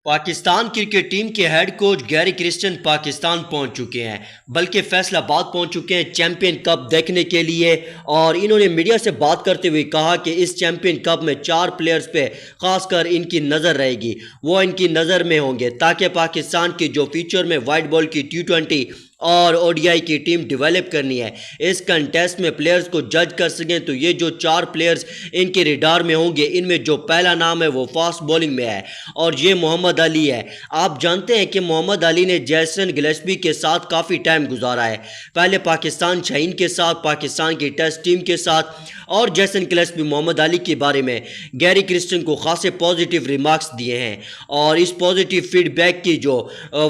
Pakistan cricket team کے head coach گیری کرسٹن پاکستان پہنچ چکے ہیں، بلکہ فیصل آباد پہنچ چکے ہیں چیمپئن کپ دیکھنے کے لیے۔ اور انہوں نے میڈیا سے بات کرتے ہوئے کہا کہ اس چیمپئن کپ میں 4 پلیئرز پہ خاص کر ان کی نظر رہے گی، وہ ان کی نظر میں ہوں گے تاکہ پاکستان کی جو فیوچر میں وائٹ بال کی T20 اور ODI کی ٹیم ڈیولپ کرنی ہے، اس کنٹیسٹ میں پلیئرز کو جج کر سکیں، تو یہ جو 4 پلیئرز ان کے ریڈار میں ہوں گے، ان میں جو پہلا نام ہے وہ فاسٹ بولنگ میں ہے اور یہ محمد علی ہے۔ آپ جانتے ہیں کہ محمد علی نے جیسن گلیسبی کے ساتھ کافی ٹائم گزارا ہے، پہلے پاکستان شاہین کے ساتھ، پاکستان کی ٹیسٹ ٹیم کے ساتھ، اور جیسن گلیسبی محمد علی کے بارے میں گیری کرسٹن کو خاصے پازیٹیو ریمارکس دیے ہیں، اور اس پازیٹیو فیڈ بیک کی جو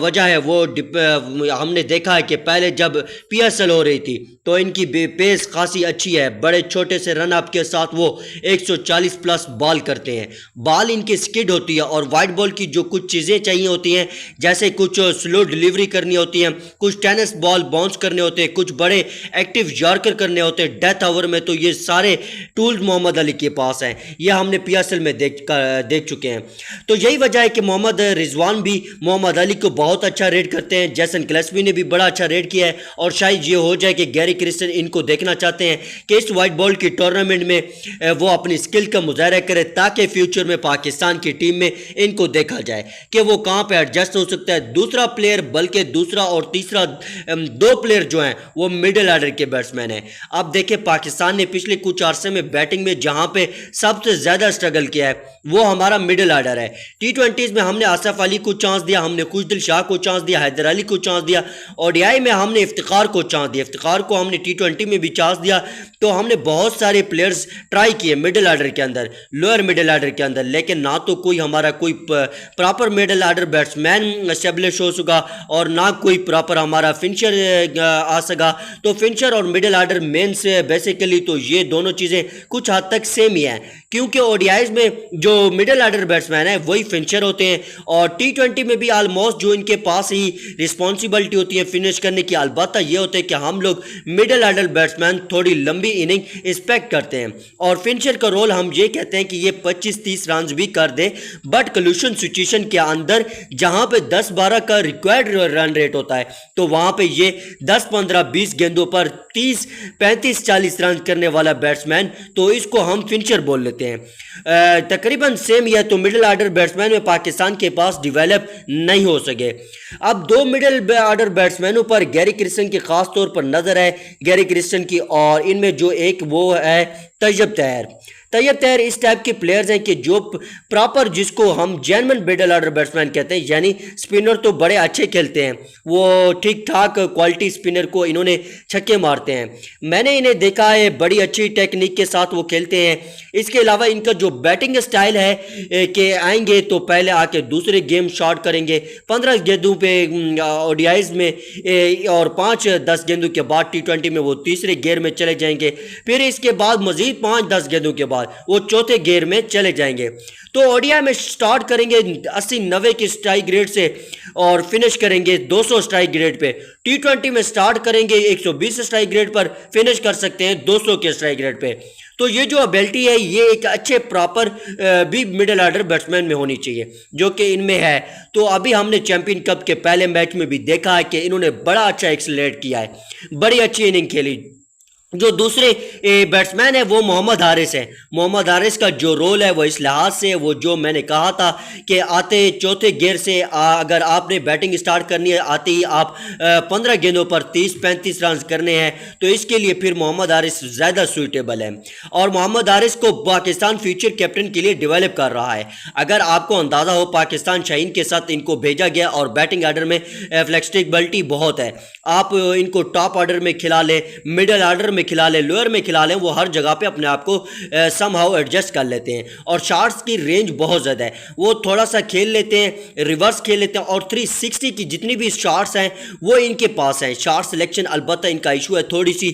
وجہ ہے وہ ہم نے دیکھا ہے کہ پہلے جب PSL ہو رہی تھی تو ان کی پیس خاصی اچھی ہے، بڑے چھوٹے سے رن اپ کے ساتھ وہ 140 پلس بال کرتے ہیں، بال ان کی سکڈ ہوتی ہے، اور وائٹ بال کی جو کچھ چیزیں چاہیے ہوتی ہیں، جیسے کچھ سلو ڈیلیوری کرنی ہوتی ہیں، کچھ ٹینس بال باؤنس کرنے ہوتے ہیں، کچھ بڑے ایکٹیو یارکر کرنے ہوتے ہیں ڈیتھ اوور میں، تو یہ سارے ٹولز محمد علی کے پاس ہیں، یہ ہم نے PSL میں دیکھ چکے ہیں۔ تو یہی وجہ ہے کہ محمد رضوان بھی محمد علی کو بہت اچھا ریٹ کرتے ہیں، جیسن گلیسبی نے بھی بڑا اچھا ریٹ کیا ہے، اور شاید یہ ہو جائے کہ گیری کرسٹن ان کو دیکھنا چاہتے ہیں کہ اس وائٹ بال کی ٹورنامنٹ میں وہ اپنی سکل کا مظاہرہ کرے تاکہ فیوچر میں پاکستان کی ٹیم میں ان کو دیکھا جائے کہ وہ کہاں پہ ایڈجسٹ ہو سکتا ہے۔ دوسرا پلیئر، بلکہ دوسرا اور تیسرا 2 پلیئر جو ہیں وہ مڈل آرڈر کے بیٹسمین ہیں۔ اب دیکھیں پاکستان نے پچھلے کچھ عرصے میں بیٹنگ میں جہاں پہ سب سے زیادہ سٹرگل کیا ہے وہ ہمارا مڈل آرڈر ہے۔ T20s میں ہم نے آصف علی کو چانس دیا، ہم نے خوشدل شاہ کو چانس دیا، حیدر علی کو چانس دیا، ODI میں ہم نے افتخار کو چانس دیا، افتخار کو ہم نے T20 میں بھی چانس دیا، تو ہم نے بہت سارے پلیئرز ٹرائی کیے مڈل آرڈر کے اندر، لوئر مڈل آرڈر کے اندر، لیکن نہ تو کوئی ہمارا کوئی proper middle order batsman establish ہو سکا اور نہ کوئی پراپر ہمارا فنشر آ سکا۔ تو فنشر اور مڈل آرڈر مین سے بیسیکلی تو یہ دونوں چیزیں کچھ حد تک سیم ہی ہیں، کیونکہ ODIs میں جو مڈل آرڈر بیٹسمین ہیں وہی فنشر ہوتے ہیں، اور T20 میں بھی آلموسٹ جو ان کے پاس ہی رسپانسبلٹی ہوتی ہے فنش کرنے کی، البتہ یہ ہوتا ہے کہ ہم لوگ مڈل آرڈر بیٹسمین تھوڑی لمبی اننگ ایکسپیکٹ کرتے ہیں، اور فنشر کا رول ہم یہ کہتے ہیں کہ یہ 25-30 رنز بھی کر دے، بٹ کلیوشن سچویشن کے اندر جہاں پہ 10-12 کا ریکوائرڈ رن ریٹ ہوتا ہے تو وہاں پہ یہ 10-15-20 گیندوں پر 30-35-40 رن کرنے والا بیٹسمین، تو اس کو ہم فنشر بول لیتے ہیں۔ تقریباً سیم ہی ہے، تو مڈل آرڈر بیٹسمین میں پاکستان کے پاس ڈیویلپ نہیں ہو سکے۔ اب 2 مڈل آرڈر بیٹسمینوں پر گیری کرسٹن کی خاص طور پر نظر ہے، گیری کرسٹن کی، اور ان میں جو ایک وہ ہے طیب طاہر۔ طیب طاہر اس ٹائپ کے پلیئرز ہیں کہ جو پراپر، جس کو ہم جینون مڈل آرڈر بیٹسمین کہتے ہیں، یعنی سپنر تو بڑے اچھے کھیلتے ہیں، وہ ٹھیک ٹھاک کوالٹی سپنر کو انہوں نے چھکے مارتے ہیں، میں نے انہیں دیکھا ہے، بڑی اچھی ٹیکنیک کے ساتھ وہ کھیلتے ہیں۔ اس کے علاوہ ان کا جو بیٹنگ سٹائل ہے کہ آئیں گے تو پہلے آ کے دوسرے گیم شارٹ کریں گے 15 گیندوں پہ ODIs میں، اور 5-10 گیندوں کے بعد T20 میں وہ تیسرے گیئر میں چلے جائیں گے، پھر اس کے بعد مزید 5-10 گیندوں کے بعد وہ چوتھے گیئر میں چلے جائیں گے۔ تو ODI میں سٹارٹ کریں گے 80-90 کی سٹرائک ریٹ سے اور فنش کریں گے 200 سٹرائک ریٹ پہ۔ T20 میں سٹارٹ کریں گے 120 سٹرائک ریٹ پر، فنش کر سکتے ہیں 200 کے سٹرائک ریٹ پہ۔ تو یہ جو ابیلٹی ہے یہ ایک اچھے پراپر بھی مڈل آرڈر بیٹسمین میں ہونی چاہیے، جو کہ ان میں ہے۔ تو ابھی ہم نے چیمپئن کپ کے پہلے میچ میں بھی دیکھا ہے کہ انہوں نے بڑا اچھا ایکسلریٹ کیا ہے، بڑی اچھی اننگ کھیلی۔ جو دوسرے بیٹسمین ہے وہ محمد حارث ہے، محمد حارث کا جو رول ہے وہ اس لحاظ سے، وہ جو میں نے کہا تھا کہ آتے چوتھے گیئر سے اگر آپ نے بیٹنگ سٹارٹ کرنی ہے، آتے ہی آپ 15 گیندوں پر 30-35 رنز کرنے ہیں، تو اس کے لیے پھر محمد حارث زیادہ سوٹیبل ہے، اور محمد حارث کو پاکستان فیوچر کیپٹن کے لیے ڈیولپ کر رہا ہے۔ اگر آپ کو اندازہ ہو پاکستان شاہین کے ساتھ ان کو بھیجا گیا، اور بیٹنگ آرڈر میں فلیکسیبلٹی بہت ہے، آپ ان کو ٹاپ آرڈر میں کھلا لیں، مڈل آرڈر میں کھلا لیں، لوئر میں کھلا لیں، وہ ہر جگہ پہ اپنے آپ کو سم ہاؤ ایڈجسٹ کر لیتے ہیں، اور شارٹس کی رینج بہت زیادہ ہے، وہ تھوڑا سا کھیل لیتے ہیں، ریورس کھیل لیتے ہیں، اور 360 کی جتنی بھی شارٹس ہیں وہ ان کے پاس ہیں۔ شارٹ سلیکشن البتہ ان کا ایشو ہے، تھوڑی سی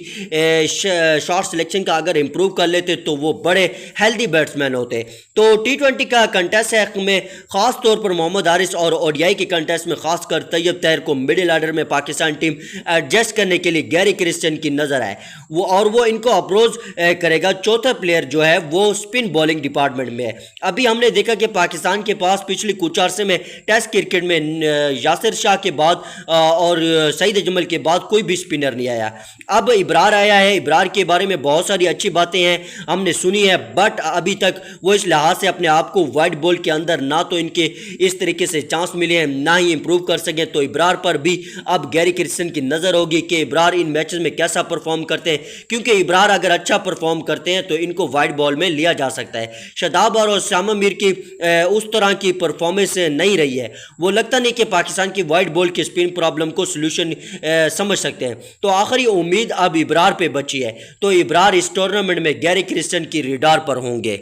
شارٹ سلیکشن کا اگر امپروو کر لیتے تو وہ بڑے ہیلدی بیٹسمین ہوتے۔ تو T20 کا کنٹیسٹ ہے میں خاص طور پر محمد حارث، اور ODI کے کنٹیسٹ میں خاص کر طیب طاہر کو مڈل آرڈر میں پاکستان ٹیم ایڈجسٹ کرنے کے لیے گیری کرسٹن کی نظر ہے۔ وہ ان کو اپروچ کرے گا۔ چوتھا پلیئر جو ہے وہ سپن بولنگ ڈپارٹمنٹ میں ہے۔ ابھی ہم نے دیکھا کہ پاکستان کے پاس پچھلی کچھ عرصے میں ٹیسٹ کرکٹ میں یاسر شاہ کے بعد اور سعید اجمل کے بعد کوئی بھی سپنر نہیں آیا۔ اب ابرار آیا ہے، ابرار کے بارے میں بہت ساری اچھی باتیں ہیں ہم نے سنی ہے، بٹ ابھی تک وہ اس لحاظ سے اپنے آپ کو وائٹ بال کے اندر نہ تو ان کے اس طریقے سے چانس ملے ہیں، نہ ہی امپروو کر سکیں۔ تو ابرار پر بھی اب گیری کرسٹن کی نظر ہوگی کہ ابرار ان میچز میں کیسا پرفارم کرتے ہیں، کیونکہ ابرار اگر اچھا پرفارم کرتے ہیں تو ان کو وائٹ بال میں لیا جا سکتا ہے۔ شاداب اور اسامہ میر کی اس طرح کی پرفارمنس نہیں رہی ہے، وہ لگتا نہیں کہ پاکستان کی وائٹ بال کی سپن پرابلم کو سلوشن سمجھ سکتے ہیں۔ تو آخری امید اب ابرار پہ بچی ہے، تو ابرار اس ٹورنامنٹ میں گیری کرسٹن کی ریڈار پر ہوں گے۔